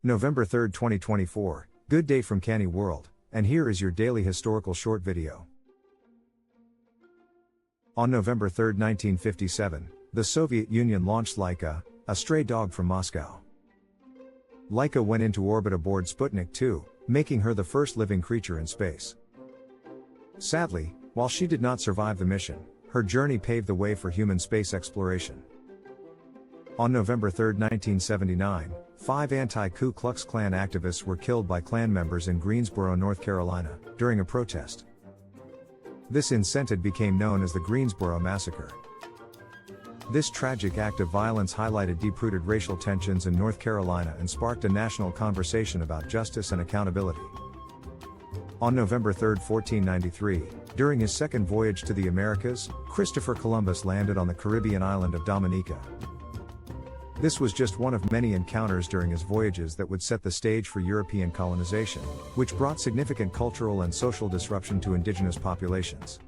November 3, 2024, good day from CANNY World, and here is your daily historical short video. On November 3, 1957, the Soviet Union launched Laika, a stray dog from Moscow. Laika went into orbit aboard Sputnik 2, making her the first living creature in space. Sadly, while she did not survive the mission, her journey paved the way for human space exploration. On November 3, 1979, 5 anti-Ku Klux Klan activists were killed by Klan members in Greensboro, North Carolina, during a protest. This incident became known as the Greensboro Massacre. This tragic act of violence highlighted deep-rooted racial tensions in North Carolina and sparked a national conversation about justice and accountability. On November 3, 1493, during his second voyage to the Americas, Christopher Columbus landed on the Caribbean island of Dominica. This was just one of many encounters during his voyages that would set the stage for European colonization, which brought significant cultural and social disruption to indigenous populations.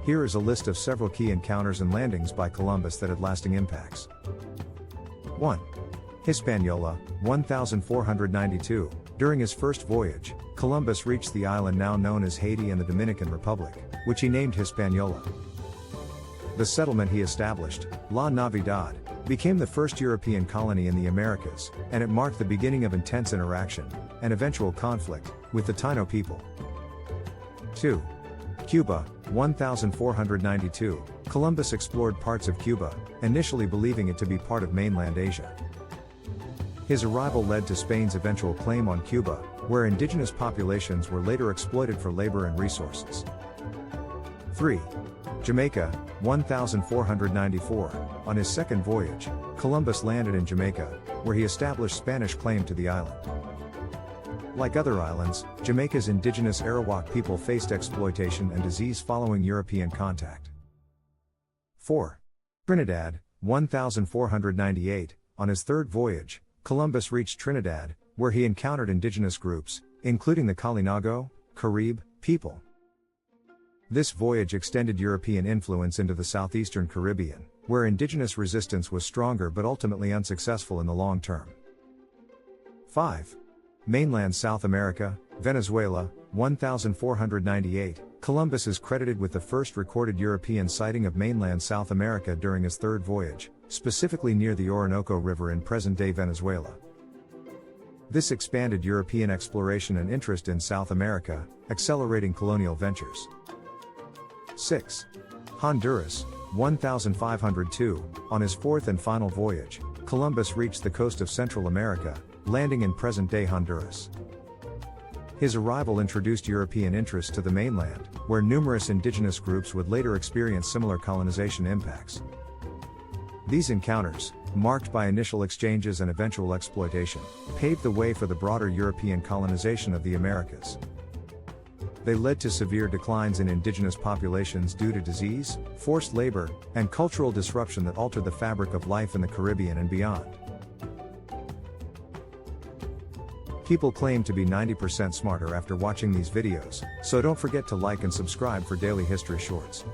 Here is a list of several key encounters and landings by Columbus that had lasting impacts. 1. Hispaniola, 1492. During his first voyage, Columbus reached the island now known as Haiti and the Dominican Republic, which he named Hispaniola. The settlement he established, La Navidad, became the first European colony in the Americas, and it marked the beginning of intense interaction, and eventual conflict, with the Taino people. 2. Cuba, 1492. Columbus explored parts of Cuba, initially believing it to be part of mainland Asia. His arrival led to Spain's eventual claim on Cuba, where indigenous populations were later exploited for labor and resources. 3. Jamaica, 1494. On his second voyage, Columbus landed in Jamaica, where he established Spanish claim to the island. Like other islands, Jamaica's indigenous Arawak people faced exploitation and disease following European contact. 4. Trinidad, 1498. On his third voyage, Columbus reached Trinidad, where he encountered indigenous groups, including the Kalinago, Carib, people. This voyage extended European influence into the southeastern Caribbean, where indigenous resistance was stronger but ultimately unsuccessful in the long term. 5. Mainland South America, Venezuela, 1498. Columbus is credited with the first recorded European sighting of mainland South America during his third voyage, specifically near the Orinoco River in present-day Venezuela. This expanded European exploration and interest in South America, accelerating colonial ventures. 6. Honduras, 1502. On his fourth and final voyage, Columbus reached the coast of Central America, landing in present-day Honduras. His arrival introduced European interest to the mainland, where numerous indigenous groups would later experience similar colonization impacts. These encounters, marked by initial exchanges and eventual exploitation, paved the way for the broader European colonization of the Americas. They led to severe declines in indigenous populations due to disease, forced labor, and cultural disruption that altered the fabric of life in the Caribbean and beyond. People claim to be 90% smarter after watching these videos, so don't forget to like and subscribe for daily history shorts.